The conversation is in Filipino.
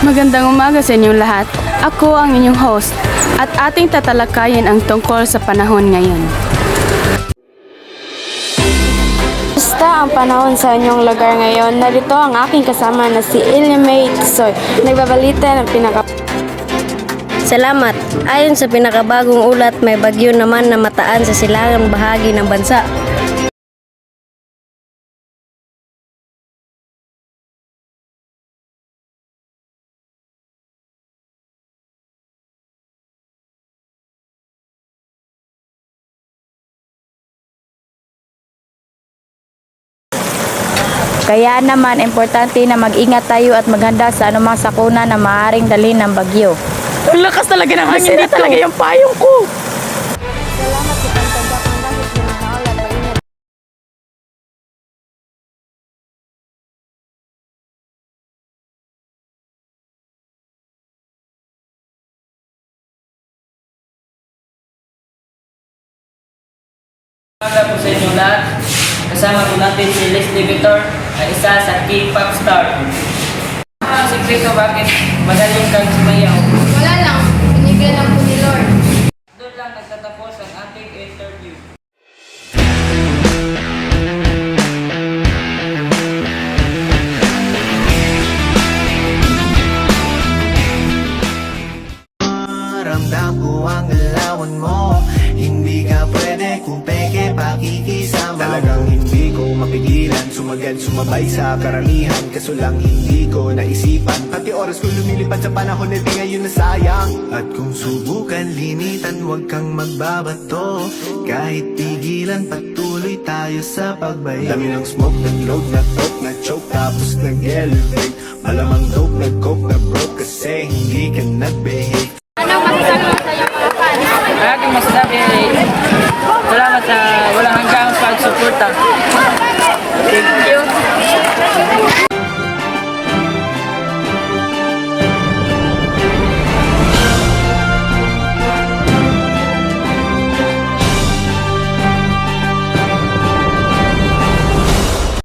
Magandang umaga sa inyong lahat. Ako ang inyong host at ating tatalakayin ang tungkol sa panahon ngayon. Basta ang panahon sa inyong lugar ngayon. Narito ang aking kasama na si May Tisoy. Nagbabalita ng Salamat. Ayon sa pinakabagong ulat, may bagyo naman na mataan sa silangang bahagi ng bansa. Kaya naman, importante na mag-ingat tayo at maghanda sa anumang sakuna na maaaring dalhin ng bagyo. Ang lakas talaga ng hangin dito. Talaga yung payong ko. Salamat sa pagtanda ng langit ng maulan. Maingat. Umaga po sa inyo lahat. Kasama po natin si Leslie Vitor na isa sa K-pop star. Ano ang sikreto bakit magaling kang sumayaw? Wala lang, binigyan lang po ni Lord. Doon lang nagtatapos ang ating interview. Ramdam ko ang galawan mo. Hindi ka pwede kung peke pakikisama. Talagang hindi ko mapigilan, sumagad sumabay sa karamihan. Kaso lang hindi ko naisipan, pati oras ko lumilipad sa panahon na di ngayon nasayang. At kung subukan limitan, huwag kang magbabato. Kahit pigilan, patuloy tayo sa pagbayo. Dami ng smoke, nag-load, na-talk, na-choke, tapos nag-elevate. Malamang dope, nag-coke, na-broke kasi hindi ka nag-behave. Ang aking masasabi ay salamat sa walang hanggang pagsuporta